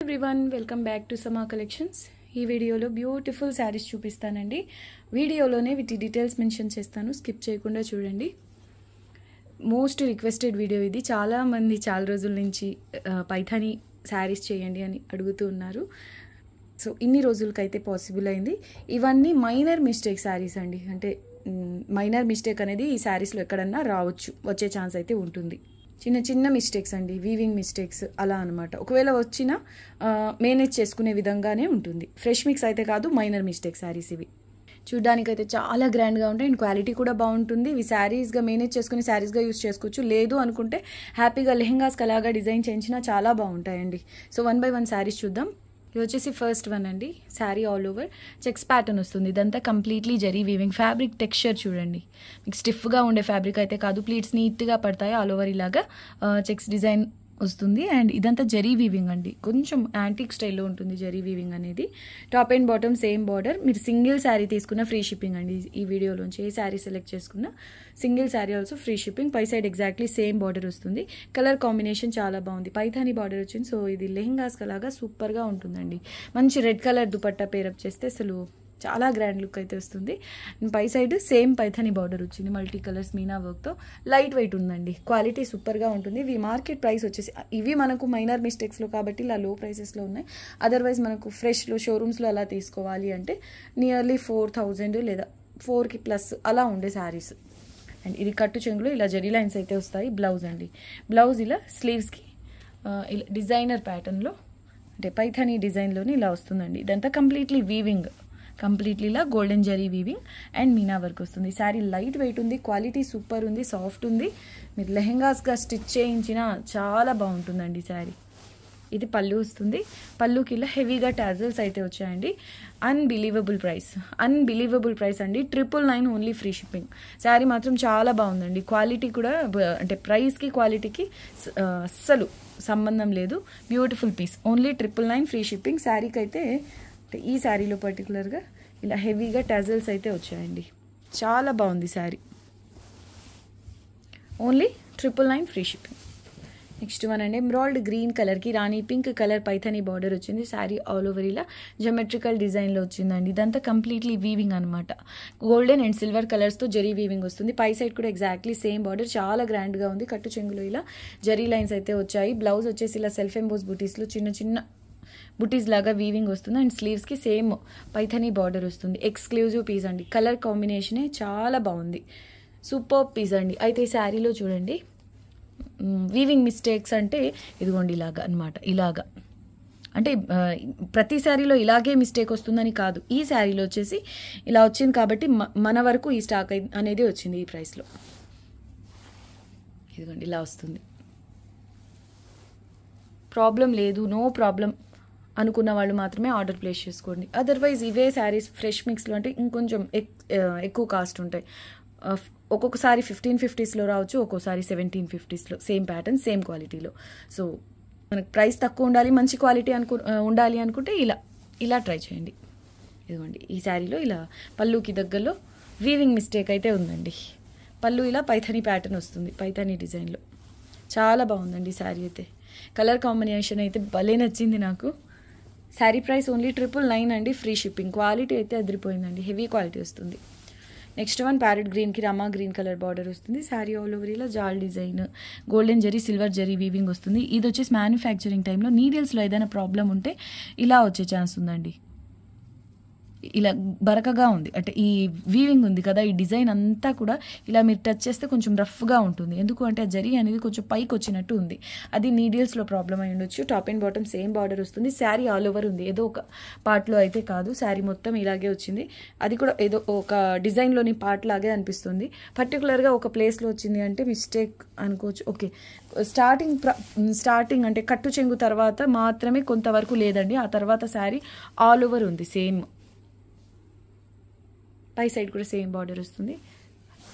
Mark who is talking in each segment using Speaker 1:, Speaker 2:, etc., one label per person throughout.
Speaker 1: Everyone welcome back to సమా collections. ఈ వీడియోలో బ్యూటిఫుల్ శారీస్ చూపిస్తానండి. వీడియోలోనే వీటి డీటెయిల్స్ మెన్షన్ చేస్తాను, స్కిప్ చేయకుండా చూడండి. మోస్ట్ రిక్వెస్టెడ్ వీడియో ఇది. చాలామంది చాలా రోజుల నుంచి పైథానీ శారీస్ చేయండి అని అడుగుతూ ఉన్నారు. సో ఇన్ని రోజులకైతే పాసిబుల్ అయింది. ఇవన్నీ మైనర్ మిస్టేక్ శారీస్ అండి. అంటే మైనర్ మిస్టేక్ అనేది ఈ శారీస్లో ఎక్కడన్నా రావచ్చు, వచ్చే ఛాన్స్ అయితే ఉంటుంది. చిన్న చిన్న మిస్టేక్స్ అండి, వీవింగ్ మిస్టేక్స్ అలా అనమాట. ఒకవేళ వచ్చినా మేనేజ్ చేసుకునే విధంగానే ఉంటుంది. ఫ్రెష్ మిక్స్ అయితే కాదు, మైనర్ మిస్టేక్ శారీస్ ఇవి. చూడ్డానికైతే చాలా గ్రాండ్గా ఉంటాయి అండ్ క్వాలిటీ కూడా బాగుంటుంది. ఇవి శారీస్గా మేనేజ్ చేసుకుని శారీస్గా యూస్ చేసుకోవచ్చు. లేదు అనుకుంటే హ్యాపీగా లెహెంగాస్కి అలాగా డిజైన్ చేయించినా చాలా బాగుంటాయండి. సో 1 by 1 శారీస్ చూద్దాం. ఇది వచ్చేసి ఫస్ట్ వన్ అండి. Sari all over checks pattern వస్తుంది. ఇదంతా completely zari weaving. Fabric texture చూడండి, మీకు స్టిఫ్గా ఉండే ఫ్యాబ్రిక్ అయితే కాదు, ప్లీట్స్ నీట్గా పడతాయి. ఆల్ ఓవర్ ఇలాగా చెక్స్ డిజైన్ వస్తుంది. అండ్ ఇదంతా జరీ వీవింగ్ అండి, కొంచెం యాంటిక్ స్టైల్లో ఉంటుంది జరీ వీవింగ్ అనేది. Top and bottom same border. మీరు సింగిల్ శారీ తీసుకున్న ఫ్రీ షిప్పింగ్ అండి. ఈ వీడియోలోంచి ఏ శారీ సెలెక్ట్ చేసుకున్న single sari also free shipping. పై సైడ్ ఎగ్జాక్ట్లీ సేమ్ బార్డర్ వస్తుంది. కలర్ కాంబినేషన్ చాలా బాగుంది. పైథానీ బార్డర్ వచ్చింది. సో ఇది లెహెంగాస్ లాగా సూపర్గా ఉంటుందండి. మంచి రెడ్ కలర్ దుపట్టా పేరప్ చేస్తే అసలు చాలా గ్రాండ్ లుక్ అయితే వస్తుంది. పై సైడ్ సేమ్ పైథానీ బార్డర్ వచ్చింది, మల్టీ కలర్స్ మీనా వర్క్తో. లైట్ వెయిట్ ఉందండి, క్వాలిటీ సూపర్గా ఉంటుంది. ఇవి మార్కెట్ ప్రైస్ వచ్చేసి, ఇవి మనకు మైనర్ మిస్టేక్స్లో కాబట్టి ఇలా లో ప్రైసెస్లో ఉన్నాయి. అదర్వైజ్ మనకు ఫ్రెష్లో షోరూమ్స్లో అలా తీసుకోవాలి అంటే నియర్లీ 4000 లేదా 4కి ప్లస్ అలా ఉండే శారీస్. అండ్ ఇది కట్టు చెంగులో ఇలా జరీ లైన్స్ అయితే వస్తాయి. బ్లౌజ్ అండి, బ్లౌజ్ ఇలా స్లీవ్స్కి ఇలా డిజైనర్ ప్యాటర్న్లో అంటే పైథానీ డిజైన్లోని ఇలా వస్తుందండి. ఇదంతా కంప్లీట్లీ వీవింగ్, కంప్లీట్లీ ఇలా golden zari weaving and Meena work వస్తుంది. శారీ లైట్ వెయిట్ ఉంది, క్వాలిటీ సూపర్ ఉంది, సాఫ్ట్ ఉంది. మీరు లెహెంగాస్గా స్టిచ్ చేయించినా చాలా బాగుంటుందండి శారీ. ఇది పళ్ళు వస్తుంది. పళ్ళుకి ఇలా హెవీగా టాజల్స్ అయితే వచ్చాయండి. అన్బిలీవబుల్ ప్రైస్ అండి. 999 ఓన్లీ ఫ్రీ షిప్పింగ్. శారీ మాత్రం చాలా బాగుందండి. క్వాలిటీ కూడా అంటే ప్రైస్కి క్వాలిటీకి అస్సలు సంబంధం లేదు. Beautiful piece. Only 999 free shipping. శారీకి అయితే ఈ శారీలో పర్టికులర్గా ఇలా హెవీగా టాజల్స్ అయితే వచ్చాయండి. చాలా బాగుంది sari. Only 999 free shipping. Next one అండి, ఎంబ్రాయిడ్ గ్రీన్ కలర్కి rani pink colour Paithani border వచ్చింది. శారీ ఆల్ ఓవర్ ఇలా జమెట్రికల్ డిజైన్లో వచ్చిందండి. ఇదంతా కంప్లీట్లీ వీవింగ్ అనమాట. గోల్డెన్ అండ్ సిల్వర్ కలర్స్తో జరీ వీవింగ్ వస్తుంది. పై సైడ్ కూడా ఎగ్జాక్ట్లీ సేమ్ బార్డర్, చాలా గ్రాండ్గా ఉంది. కట్టు చెంగులో ఇలా జరీ లైన్స్ అయితే వచ్చాయి. బ్లౌజ్ వచ్చేసి ఇలా సెల్ఫ్ ఎంబోస్ బుటీస్లో చిన్న చిన్న బుటీస్ లాగా వీవింగ్ వస్తుంది. అండ్ స్లీవ్స్కి సేమ్ పైథానీ బార్డర్ వస్తుంది. ఎక్స్క్లూజివ్ పీస్ అండి. కలర్ కాంబినేషనే చాలా బాగుంది. సూపర్ పీస్ అండి. అయితే ఈ శారీలో చూడండి, వీవింగ్ మిస్టేక్స్ అంటే ఇదిగోండి ఇలాగా అనమాట. ఇలాగా అంటే ప్రతి శారీలో ఇలాగే మిస్టేక్ వస్తుందని కాదు, ఈ శారీలో వచ్చేసి ఇలా వచ్చింది కాబట్టి మన వరకు ఈ స్టాక్ అనేది వచ్చింది ఈ ప్రైస్లో. ఇదిగోండి ఇలా వస్తుంది. ప్రాబ్లం లేదు, నో ప్రాబ్లం అనుకున్న వాళ్ళు మాత్రమే ఆర్డర్ ప్లేస్ చేసుకోండి. అదర్వైజ్ ఇవే శారీస్ ఫ్రెష్ మిక్స్లో అంటే ఇంకొంచెం ఎక్కువ కాస్ట్ ఉంటాయి. ఒక్కొక్కసారి 1550s రావచ్చు, ఒక్కోసారి 1750s. సేమ్ ప్యాటర్న్ సేమ్ క్వాలిటీలో. సో మనకు ప్రైస్ తక్కువ ఉండాలి, మంచి క్వాలిటీ ఉండాలి అనుకుంటే ఇలా ట్రై చేయండి. ఇదిగోండి ఈ శారీలో ఇలా పళ్ళుకి దగ్గరలో వీవింగ్ మిస్టేక్ అయితే ఉందండి. పళ్ళు ఇలా పైథానీ ప్యాటర్న్ వస్తుంది, పైథానీ డిజైన్లో. చాలా బాగుందండి శారీ అయితే. కలర్ కాంబినేషన్ అయితే భలే నచ్చింది నాకు. శారీ ప్రైస్ ఓన్లీ 999 అండి, ఫ్రీ షిప్పింగ్. క్వాలిటీ అయితే అదిరిపోయిందండి, హెవీ క్వాలిటీ వస్తుంది. నెక్స్ట్ వన్ ప్యారెట్ గ్రీన్కి రమా గ్రీన్ కలర్ బార్డర్ వస్తుంది. శారీ ఆల్ ఓవర్ ఇలా జాల్ design, golden zari silver zari weaving వస్తుంది. ఇది వచ్చేసి మ్యానుఫ్యాక్చరింగ్ టైంలో నీడిల్స్లో ఏదైనా ప్రాబ్లం ఉంటే ఇలా వచ్చే ఛాన్స్ ఉందండి. ఇలా బరకగా ఉంది అంటే ఈ వీవింగ్ ఉంది కదా, ఈ డిజైన్ అంతా కూడా ఇలా మీరు టచ్ చేస్తే కొంచెం రఫ్గా ఉంటుంది. ఎందుకు అంటే ఆ జరీ అనేది కొంచెం పైకి వచ్చినట్టు ఉంది. అది నీడిల్స్లో ప్రాబ్లం అయి ఉండొచ్చు. Top and bottom same border వస్తుంది. శారీ ఆల్ ఓవర్ ఉంది, ఏదో ఒక పార్ట్లో అయితే కాదు. శారీ మొత్తం ఇలాగే వచ్చింది. అది కూడా ఏదో ఒక డిజైన్లోని పార్ట్ లాగే అనిపిస్తుంది. పర్టికులర్గా ఒక ప్లేస్లో వచ్చింది అంటే మిస్టేక్ అనుకోవచ్చు. ఓకే, స్టార్టింగ్ అంటే కట్టు చెంగు తర్వాత మాత్రమే కొంతవరకు లేదండి. ఆ తర్వాత శారీ ఆల్ ఓవర్ ఉంది సేమ్. పై సైడ్ కూడా సేమ్ బార్డర్ వస్తుంది.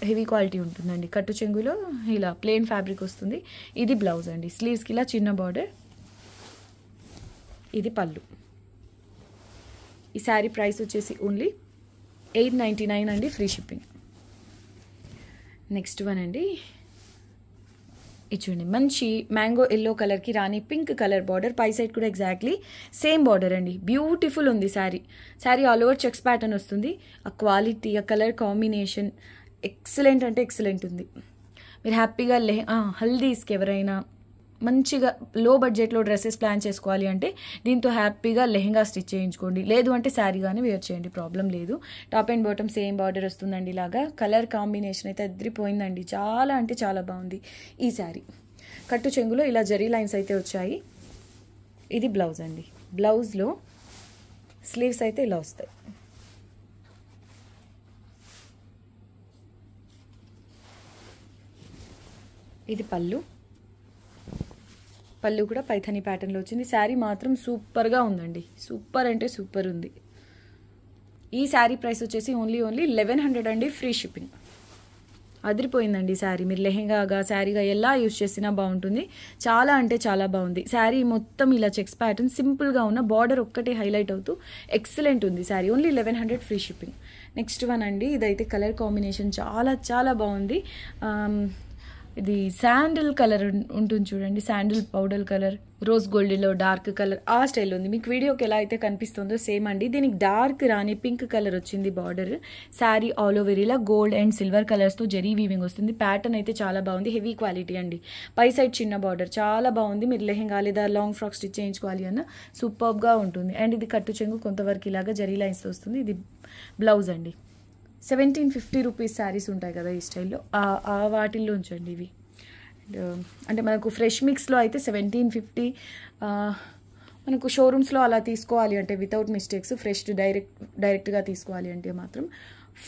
Speaker 1: హెవీ క్వాలిటీ ఉంటుందండి. కట్టు చెంగులో ఇలా ప్లెయిన్ ఫ్యాబ్రిక్ వస్తుంది. ఇది బ్లౌజ్ అండి. స్లీవ్స్కి ఇలా చిన్న బార్డర్. ఇది పళ్ళు. ఈ శారీ ప్రైస్ వచ్చేసి ఓన్లీ 899 అండి, ఫ్రీ షిప్పింగ్. నెక్స్ట్ వన్ అండి, ఇచ్చుండి మంచి మ్యాంగో ఎల్లో కలర్కి రాణి పింక్ కలర్ బార్డర్, పై సైడ్ కూడా ఎగ్జాక్ట్లీ సేమ్ బార్డర్ అండి. బ్యూటిఫుల్ ఉంది sari all over checks pattern వస్తుంది. ఆ క్వాలిటీ, ఆ కలర్ కాంబినేషన్ ఎక్సలెంట్ అంటే ఎక్సలెంట్ ఉంది. మీరు హ్యాపీగా హల్దీస్కి ఎవరైనా మంచిగా లో బడ్జెట్లో డ్రెస్సెస్ ప్లాన్ చేసుకోవాలి అంటే దీంతో హ్యాపీగా లెహెంగా స్టిచ్ చేయించుకోండి, లేదు అంటే శారీ కానీ వేర్ చేయండి, ప్రాబ్లం లేదు. Top and bottom same border వస్తుందండి. ఇలాగా కలర్ కాంబినేషన్ అయితే అదిరిపోయిందండి, చాలా అంటే చాలా బాగుంది ఈ శారీ. కట్టు చెంగులో ఇలా జరీ లైన్స్ అయితే వచ్చాయి. ఇది బ్లౌజ్ అండి. బ్లౌజ్లో స్లీవ్స్ అయితే ఇలా వస్తాయి. ఇది పళ్ళు కూడా పైథానీ ప్యాటర్న్లో వచ్చింది. శారీ మాత్రం సూపర్గా ఉందండి, సూపర్ అంటే సూపర్ ఉంది. ఈ శారీ ప్రైస్ వచ్చేసి ఓన్లీ 1100 అండి, ఫ్రీ షిప్పింగ్. అదిరిపోయిందండి శారీ. మీరు లెహెంగాగా శారీగా ఎలా యూజ్ చేసినా బాగుంటుంది, చాలా అంటే చాలా బాగుంది. శారీ మొత్తం ఇలా చెక్స్ ప్యాటర్న్ సింపుల్గా ఉన్న బార్డర్ ఒక్కటే హైలైట్ అవుతూ ఎక్సలెంట్ ఉంది sari. Only 1100 free shipping. Next one అండి, ఇదైతే కలర్ కాంబినేషన్ చాలా చాలా బాగుంది. ఇది శాండిల్ కలర్ ఉంటుంది చూడండి, శాండిల్ పౌడర్ కలర్, రోజ్ గోల్డ్లో డార్క్ కలర్, ఆ స్టైల్ ఉంది. మీకు వీడియోకి ఎలా అయితే కనిపిస్తుందో సేమ్ అండి. దీనికి డార్క్ రాణి పింక్ కలర్ వచ్చింది బార్డర్. శారీ ఆల్ ఓవర్ ఇలా గోల్డ్ అండ్ సిల్వర్ కలర్స్తో జరీ వీవింగ్ వస్తుంది. ప్యాటర్న్ అయితే చాలా బాగుంది, హెవీ క్వాలిటీ అండి. పై సైడ్ చిన్న బార్డర్ చాలా బాగుంది. మీరు లెహెంగా లేదా లాంగ్ ఫ్రాక్ స్టిచ్ చేయించుకోవాలి అన్న సూపర్గా ఉంటుంది. అండ్ ఇది కట్టు చెంగు కొంతవరకు ఇలాగా జరీ లైన్స్తో వస్తుంది. ఇది బ్లౌజ్ అండి. 1750 రూపీస్ శారీస్ ఉంటాయి కదా ఈ స్టైల్లో, ఆ వాటిల్లో ఉంచండి ఇవి. అంటే మనకు ఫ్రెష్ మిక్స్లో అయితే 1750, మనకు షోరూమ్స్లో అలా తీసుకోవాలి అంటే వితౌట్ మిస్టేక్స్ ఫ్రెష్ డైరెక్ట్గా తీసుకోవాలి అంటే మాత్రం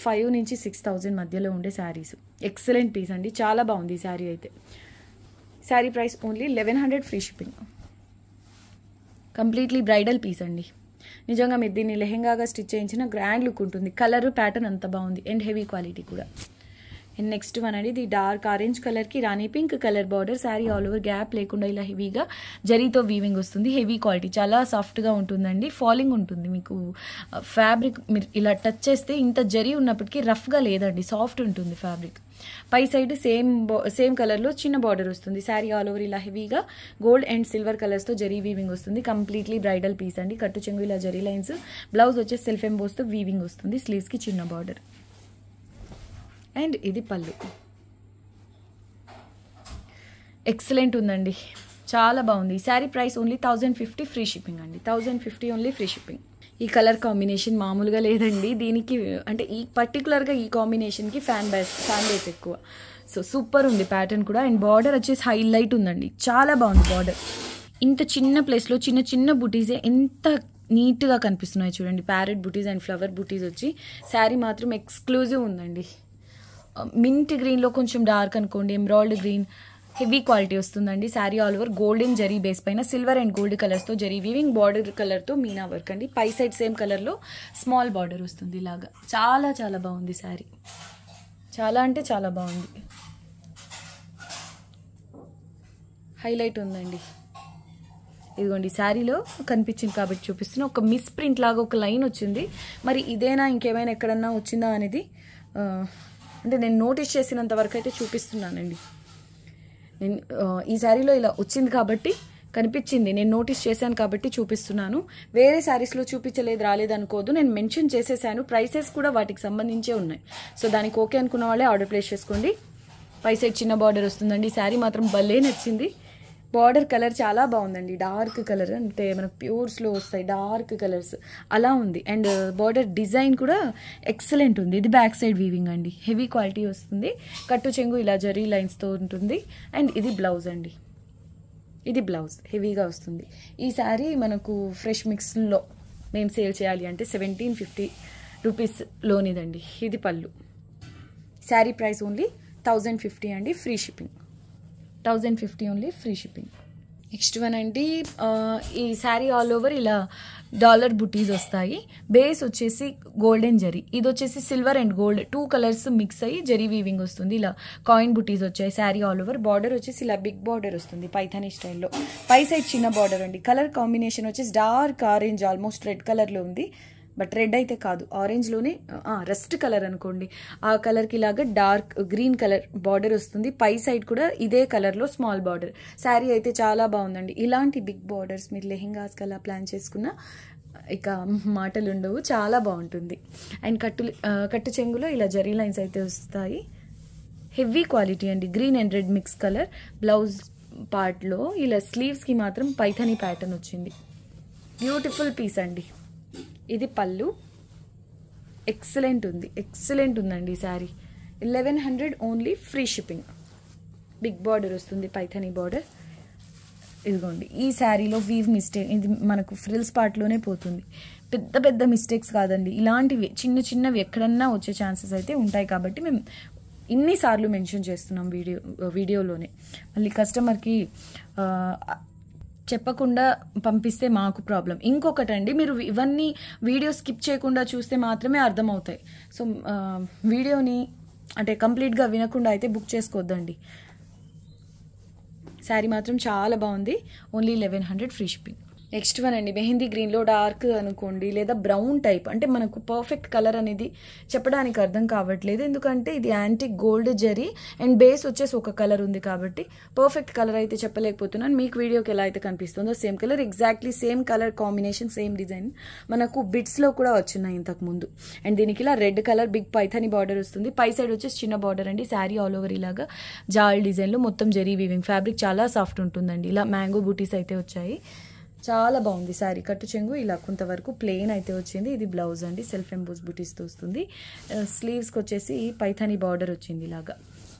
Speaker 1: 5 నుంచి 6000 మధ్యలో ఉండే శారీస్. ఎక్సలెంట్ పీస్ అండి, చాలా బాగుంది ఈ శారీ అయితే. Sari price only 1100 free shipping. Completely bridal piece అండి. నిజంగా మీరు దీన్ని లెహెంగాగా స్టిచ్ చేయించిన గ్రాండ్ లుక్ ఉంటుంది. కలర్ ప్యాటర్న్ అంత బాగుంది అండ్ హెవీ క్వాలిటీ కూడా. అండ్ నెక్స్ట్ వన్ అనేది ఇది డార్క్ ఆరెంజ్ కలర్కి rani pink colour border. Sari all over gap లేకుండా ఇలా హెవీగా జరీతో వీవింగ్ వస్తుంది. హెవీ క్వాలిటీ, చాలా సాఫ్ట్గా ఉంటుందండి. ఫాలింగ్ ఉంటుంది. మీకు ఫ్యాబ్రిక్ మీరు ఇలా టచ్ చేస్తే ఇంత జరీ ఉన్నప్పటికీ రఫ్గా లేదండి, సాఫ్ట్ ఉంటుంది ఫ్యాబ్రిక్. పై సైడ్ సేమ్ కలర్లో చిన్న బార్డర్ వస్తుంది. శారీ ఆల్ ఓవర్ ఇలా హెవీగా గోల్డ్ అండ్ సిల్వర్ కలర్స్తో జరీ వీవింగ్ వస్తుంది. కంప్లీట్లీ బ్రైడల్ పీస్ అండి. కట్టు చెంగు ఇలా జరీ లైన్స్, బ్లౌజ్ వచ్చేసి సెల్ఫ్ ఎంబోస్తో వీవింగ్ వస్తుంది. స్లీవ్స్కి చిన్న బార్డర్. అండ్ ఇది పళ్ళు. ఎక్సలెంట్ ఉందండి, చాలా బాగుంది. ఈ sari price only 1050 free shipping అండి. 1050 ఓన్లీ ఫ్రీ షిప్పింగ్. ఈ కలర్ కాంబినేషన్ మామూలుగా లేదండి. దీనికి అంటే ఈ పర్టికులర్గా ఈ కాంబినేషన్కి ఫ్యాన్ బేస్ ఎక్కువ. సో సూపర్ ఉంది ప్యాటర్న్ కూడా. అండ్ బార్డర్ వచ్చేసి హైలైట్ ఉందండి, చాలా బాగుంది బార్డర్. ఇంత చిన్న ప్లేస్లో చిన్న చిన్న బుటీసే ఎంత నీట్గా కనిపిస్తున్నాయి చూడండి. ప్యారెట్ బుటీస్ అండ్ ఫ్లవర్ బుటీస్ వచ్చి శారీ మాత్రం ఎక్స్క్లూజివ్ ఉందండి. మింట్ గ్రీన్లో కొంచెం డార్క్ అనుకోండి, ఎమరాల్డ్ గ్రీన్, హెవీ క్వాలిటీ వస్తుందండి. Sari all over golden zari base పైన సిల్వర్ అండ్ గోల్డ్ కలర్స్తో జరీ వీవింగ్, బార్డర్ కలర్తో మీనా వర్క్ అండి. పై సైడ్ సేమ్ కలర్లో స్మాల్ బార్డర్ వస్తుంది ఇలాగా. చాలా చాలా బాగుంది శారీ, చాలా అంటే చాలా బాగుంది. హైలైట్ ఉందండి. ఇదిగోండి శారీలో కనిపించింది కాబట్టి చూపిస్తున్నా. ఒక మిస్ ప్రింట్ లాగా ఒక లైన్ వచ్చింది. మరి ఇదేనా ఇంకేమైనా ఎక్కడన్నా వచ్చిందా అనేది అంటే నేను నోటీస్ చేసినంత వరకు అయితే చూపిస్తున్నానండి. నేను ఈ శారీలో ఇలా వచ్చింది కాబట్టి కనిపించింది, నేను నోటీస్ చేశాను కాబట్టి చూపిస్తున్నాను. వేరే శారీస్లో చూపించలేదు, రాలేదు అనుకోదు. నేను మెన్షన్ చేసేసాను, ప్రైసెస్ కూడా వాటికి సంబంధించే ఉన్నాయి. సో దానికి ఓకే అనుకున్న వాళ్ళే ఆర్డర్ ప్లేస్ చేసుకోండి. పై సైడ్ చిన్న బార్డర్ వస్తుందండి. శారీ మాత్రం భలే నచ్చింది. బార్డర్ కలర్ చాలా బాగుందండి, డార్క్ కలర్, అంటే మనకు ప్యూర్స్లో వస్తాయి డార్క్ కలర్స్ అలా ఉంది. అండ్ బార్డర్ డిజైన్ కూడా ఎక్సలెంట్ ఉంది. ఇది బ్యాక్ సైడ్ వీవింగ్ అండి, హెవీ క్వాలిటీ వస్తుంది. కట్టు చెంగు ఇలా జరీ లైన్స్తో ఉంటుంది. అండ్ ఇది బ్లౌజ్ అండి, ఇది బ్లౌజ్ హెవీగా వస్తుంది. ఈ శారీ మనకు ఫ్రెష్ మిక్స్లో మేము సేల్ చేయాలి అంటే 1750 రూపీస్లోనిదండి. ఇది పళ్ళు. శారీ ప్రైస్ ఓన్లీ 1050 అండి, free shipping. 1050 only free shipping. Next one అండి, ఈ శారీ ఆల్ ఓవర్ ఇలా డాలర్ బుటీస్ వస్తాయి. బేస్ వచ్చేసి గోల్డెన్ జరీ, ఇది వచ్చేసి silver and gold 2 colours mix అయ్యి జరీ వీవింగ్ వస్తుంది. ఇలా కాయిన్ బుటీస్ వచ్చాయి. శారీ ఆల్ ఓవర్ బార్డర్ వచ్చేసి ఇలా బిగ్ బార్డర్ వస్తుంది పైథానీ స్టైల్లో. పై సైడ్ చిన్న బార్డర్ అండి. కలర్ కాంబినేషన్ వచ్చేసి డార్క్ ఆరెంజ్, ఆల్మోస్ట్ రెడ్ కలర్లో ఉంది. బట్ రెడ్ అయితే కాదు, ఆరెంజ్లోనే రస్ట్ కలర్ అనుకోండి, ఆ కలర్కి ఇలాగా డార్క్ గ్రీన్ కలర్ బార్డర్ వస్తుంది. పై సైడ్ కూడా ఇదే కలర్లో స్మాల్ బార్డర్. శారీ అయితే చాలా బాగుందండి. ఇలాంటి బిగ్ బార్డర్స్ మీరు లెహెంగాస్కి అలా ప్లాన్ చేసుకున్న ఇక మాటలు ఉండవు, చాలా బాగుంటుంది. అండ్ కట్టు చెంగులో ఇలా జరీ లైన్స్ అయితే వస్తాయి. హెవీ క్వాలిటీ అండి, green and red mix colour. Blouse పార్ట్లో ఇలా స్లీవ్స్కి మాత్రం పైథానీ ప్యాటర్న్ వచ్చింది. బ్యూటిఫుల్ పీస్ అండి. ఇది పళ్ళు. ఎక్సలెంట్ ఉందండి ఈ sari. 1100 only, free shipping. Big border వస్తుంది, పైథానీ బార్డర్. ఇదిగోండి, ఈ శారీలో వీవ్ మిస్టేక్, ఇది మనకు ఫ్రిల్స్ పార్ట్లోనే పోతుంది. పెద్ద పెద్ద మిస్టేక్స్ కాదండి, ఇలాంటివి చిన్నవి ఎక్కడన్నా వచ్చే ఛాన్సెస్ అయితే ఉంటాయి. కాబట్టి మేము ఇన్నిసార్లు మెన్షన్ చేస్తున్నాం వీడియోలోనే. మళ్ళీ కస్టమర్కి చెప్పకుండా పంపిస్తే మాకు ప్రాబ్లం. ఇంకొకటండి, మీరు ఇవన్నీ వీడియో స్కిప్ చేయకుండా చూస్తే మాత్రమే అర్థమవుతాయి. సో వీడియోని అంటే కంప్లీట్గా వినకుండా అయితే బుక్ చేసుకోవద్దండి. శారీ మాత్రం చాలా బాగుంది. Only 1100 free shipping. Next one అండి, మెహందీ గ్రీన్లో డార్క్ అనుకోండి, లేదా బ్రౌన్ టైప్. అంటే మనకు పర్ఫెక్ట్ కలర్ అనేది చెప్పడానికి అర్థం కావట్లేదు, ఎందుకంటే ఇది antique gold zari and base వచ్చేసి ఒక కలర్ ఉంది కాబట్టి పర్ఫెక్ట్ కలర్ అయితే చెప్పలేకపోతున్నాను. మీకు వీడియోకి ఎలా అయితే కనిపిస్తుందో same colour, exactly same colour combination, same design మనకు బిట్స్లో కూడా వచ్చినాయి ఇంతకు ముందు. అండ్ దీనికి ఇలా red colour big Paithani border వస్తుంది. పై సైడ్ వచ్చేసి చిన్న బార్డర్ అండి. శారీ ఆల్ ఓవర్ ఇలాగా జాల్ డిజైన్లో మొత్తం జరీ వీవింగ్. ఫ్యాబ్రిక్ చాలా సాఫ్ట్ ఉంటుందండి. ఇలా మ్యాంగో బూటీస్ అయితే వచ్చాయి. చాలా బాగుంది శారీ. కట్టు చెంగు ఇలా కొంతవరకు ప్లెయిన్ అయితే వచ్చింది. ఇది బ్లౌజ్ అండి, సెల్ఫ్ ఎంబోస్ బూటీస్తో వస్తుంది. స్లీవ్స్కి వచ్చేసి పైథానీ బార్డర్ వచ్చింది ఇలాగా.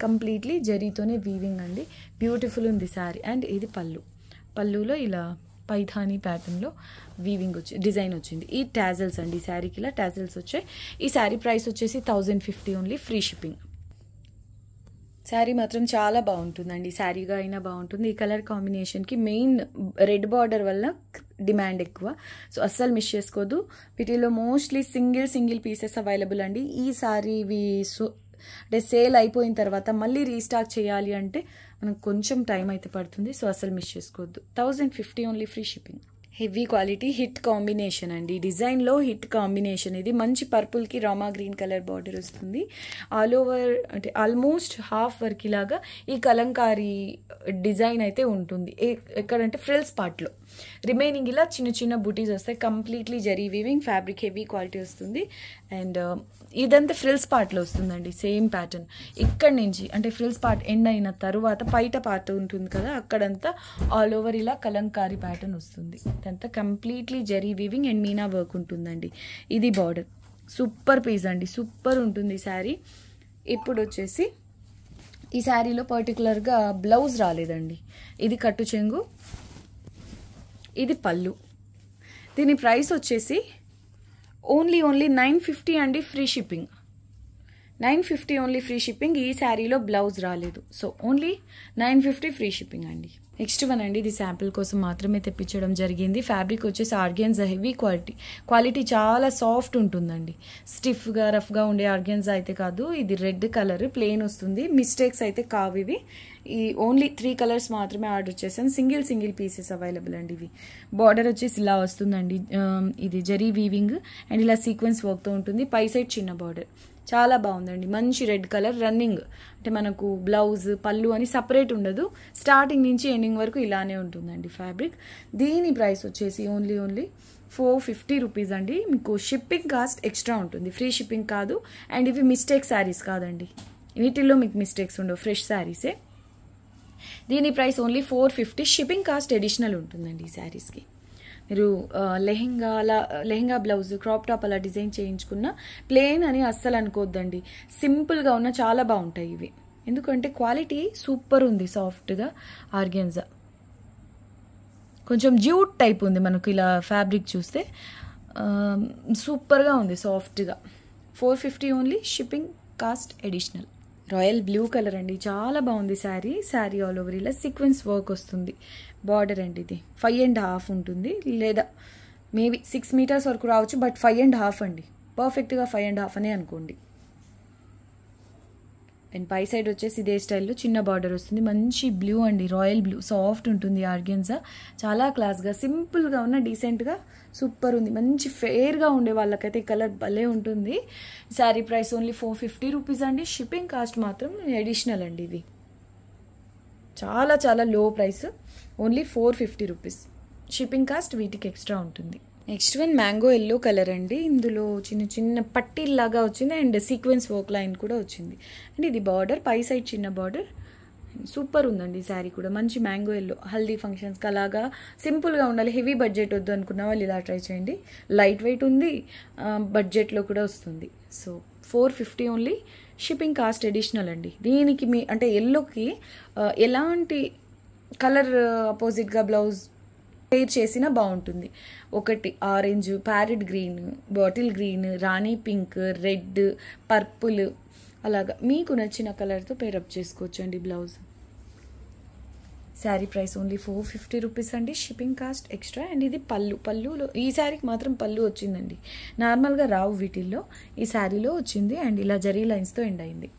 Speaker 1: కంప్లీట్లీ జరీతోనే వీవింగ్ అండి. బ్యూటిఫుల్ ఉంది శారీ. అండ్ ఇది పళ్ళులో ఇలా పైథానీ ప్యాటర్న్లో వీవింగ్ డిజైన్ వచ్చింది. ఈ టాజల్స్ అండి, ఈ శారీకి ఇలా టాజల్స్ వచ్చాయి. ఈ శారీ ప్రైస్ వచ్చేసి 1050 ఓన్లీ, ఫ్రీ షిప్పింగ్. శారీ మాత్రం చాలా బాగుంటుందండి. శారీగా అయినా బాగుంటుంది. ఈ కలర్ కాంబినేషన్కి మెయిన్ రెడ్ బార్డర్ వల్ల డిమాండ్ ఎక్కువ. సో అస్సలు మిస్ చేసుకోవద్దు. వీటిలో మోస్ట్లీ సింగిల్ పీసెస్ అవైలబుల్ అండి. ఈ శారీ అంటే సేల్ అయిపోయిన తర్వాత మళ్ళీ రీస్టాక్ చేయాలి అంటే మనకు కొంచెం టైం అయితే పడుతుంది. సో అస్సలు మిస్ చేసుకోవద్దు. 1050 only, free shipping. Heavy quality hit combination అండి. డిజైన్లో హిట్ కాంబినేషన్ ఇది. మంచి పర్పుల్కి రామా గ్రీన్ కలర్ బార్డర్ వస్తుంది. ఆల్ ఓవర్ అంటే ఆల్మోస్ట్ హాఫ్ వర్క్ ఇలాగా ఈ కలంకారీ డిజైన్ అయితే ఉంటుంది. ఎక్కడంటే ఫ్రిల్స్ పార్ట్లో. రిమైనింగ్ ఇలా చిన్న బూటీస్ వస్తాయి. Completely zari weaving. Fabric heavy quality వస్తుంది. అండ్ ఇదంతా ఫ్రిల్స్ పార్ట్లో వస్తుందండి. సేమ్ ప్యాటర్న్ ఇక్కడి నుంచి అంటే ఫ్రిల్స్ పార్ట్ ఎండ్ అయిన తర్వాత పైట పార్ట్ ఉంటుంది కదా, అక్కడంతా ఆల్ ఓవర్ ఇలా కలంకారీ ప్యాటర్న్ వస్తుంది. ఇదంతా completely zari weaving and Meena work ఉంటుందండి. ఇది బార్డర్. సూపర్ పీస్ అండి, సూపర్ ఉంటుంది శారీ. ఇప్పుడు వచ్చేసి ఈ శారీలో పర్టికులర్గా బ్లౌజ్ రాలేదండి. ఇది కట్టు చెంగు, ఇది పళ్ళు. దీని ప్రైస్ వచ్చేసి ఓన్లీ 950 అండి, free shipping. 950 only, free shipping. ఈ శారీలో బ్లౌజ్ రాలేదు. సో ఓన్లీ 950 ఫ్రీ షిప్పింగ్ అండి. నెక్స్ట్ వన్ అండి, ఇది శాంపిల్ కోసం మాత్రమే తెప్పించడం జరిగింది. ఫ్యాబ్రిక్ వచ్చేసి ఆర్గాన్జా హెవీ క్వాలిటీ చాలా సాఫ్ట్ ఉంటుందండి. స్టిఫ్గా రఫ్గా ఉండే ఆర్గాన్జా అయితే కాదు. ఇది రెడ్ కలర్ ప్లెయిన్ వస్తుంది. మిస్టేక్స్ అయితే కావు ఇవి. ఈ ఓన్లీ 3 కలర్స్ మాత్రమే ఆర్డర్ చేశాను. సింగిల్ పీసెస్ అవైలబుల్ అండి. ఇవి బార్డర్ వచ్చేసి ఇలా వస్తుందండి. ఇది జరీ వీవింగ్ అండ్ ఇలా సీక్వెన్స్ వర్క్తో ఉంటుంది. పై సైడ్ చిన్న బార్డర్. చాలా బాగుందండి. మంచి రెడ్ కలర్ రన్నింగ్. అంటే మనకు బ్లౌజ్ పళ్ళు అని సపరేట్ ఉండదు. స్టార్టింగ్ నుంచి ఎండింగ్ వరకు ఇలానే ఉంటుందండి ఫ్యాబ్రిక్. దీని ప్రైస్ వచ్చేసి ఓన్లీ 450 రూపీస్ అండి. మీకు షిప్పింగ్ కాస్ట్ ఎక్స్ట్రా ఉంటుంది, ఫ్రీ షిప్పింగ్ కాదు. అండ్ ఇవి మిస్టేక్ శారీస్ కాదండి. వీటిల్లో మీకు మిస్టేక్స్ ఉండవు, ఫ్రెష్ శారీసే. దీని price only 450. Shipping cost additional ఉంటుందండి ఈ శారీస్కి. మీరు లెహెంగా బ్లౌజ్ క్రాప్ టాప్ అలా డిజైన్ చేయించుకున్న ప్లెయిన్ అని అస్సలు అనుకోవద్దండి. సింపుల్గా ఉన్న చాలా బాగుంటాయి ఇవి. ఎందుకంటే క్వాలిటీ సూపర్ ఉంది. సాఫ్ట్గా ఆర్గాన్జా కొంచెం జ్యూట్ టైప్ ఉంది. మనకు ఇలా ఫ్యాబ్రిక్ చూస్తే సూపర్గా ఉంది, సాఫ్ట్గా. 450 only, shipping cost additional. Royal blue colour అండి, చాలా బాగుంది శారీ ఆల్ ఓవర్ ఇలా సీక్వెన్స్ వర్క్ వస్తుంది. బార్డర్ అండి, ఇది 5.5 ఉంటుంది, లేదా మేబీ 6 మీటర్స్ వరకు రావచ్చు. బట్ 5.5 అండి, పర్ఫెక్ట్గా 5.5 అనే అనుకోండి. అండ్ పై సైడ్ వచ్చేసి ఇదే స్టైల్లో చిన్న బార్డర్ వస్తుంది. మంచి బ్లూ అండి, రాయల్ బ్లూ, సాఫ్ట్ ఉంటుంది ఆర్గెన్జా. చాలా క్లాస్గా సింపుల్గా ఉన్న డీసెంట్గా సూపర్ ఉంది. మంచి ఫెయిర్గా ఉండే వాళ్ళకైతే ఈ కలర్ భలే ఉంటుంది. శారీ ప్రైస్ ఓన్లీ 450 రూపీస్ అండి. షిప్పింగ్ కాస్ట్ మాత్రం అడిషనల్ అండి. ఇది చాలా చాలా లో price, only 450 rupees. Shipping cost వీటికి ఎక్స్ట్రా ఉంటుంది. Next one mango yellow colour అండి. ఇందులో చిన్న చిన్న పట్టీల్లాగా వచ్చింది అండ్ సీక్వెన్స్ వర్క్ లైన్ కూడా వచ్చింది. అండ్ ఇది బార్డర్, పై సైడ్ చిన్న బార్డర్. సూపర్ ఉందండి శారీ కూడా. మంచి మ్యాంగో ఎల్లో, హల్దీ ఫంక్షన్స్కి అలాగా సింపుల్గా ఉండాలి, హెవీ బడ్జెట్ వద్దు అనుకున్న వాళ్ళు ఇలా ట్రై చేయండి. లైట్ వెయిట్ ఉంది, బడ్జెట్లో కూడా వస్తుంది. So 450 only. Shipping cost additional అండి. దీనికి మీ అంటే ఎల్లోకి ఎలాంటి కలర్ అపోజిట్గా బ్లౌజ్ పేర్ చేసినా బాగుంటుంది. ఒకటి orange, parrot green, bottle green, rani pink, red, purple, అలాగా మీకు నచ్చిన కలర్తో పేరప్ చేసుకోవచ్చు అండి blouse. Sari price only 450 rupees అండి. Shipping cost extra. అండ్ ఇది పళ్ళులో ఈ శారీకి మాత్రం పళ్ళు వచ్చిందండి. నార్మల్గా రావు వీటిల్లో, ఈ శారీలో వచ్చింది. అండ్ ఇలా జరీ లైన్స్తో ఎండ్ అయింది.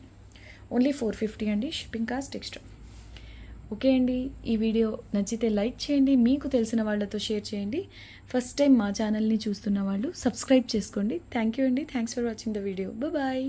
Speaker 1: ఓన్లీ 450 అండి. Shipping cost extra. ఓకే అండి, ఈ వీడియో నచ్చితే లైక్ చేయండి, మీకు తెలిసిన వాళ్ళతో షేర్ చేయండి. ఫస్ట్ టైం మా ఛానల్ని చూస్తున్న వాళ్ళు సబ్స్క్రైబ్ చేసుకోండి. థ్యాంక్ యూ అండి. Thanks for watching the video. Bye.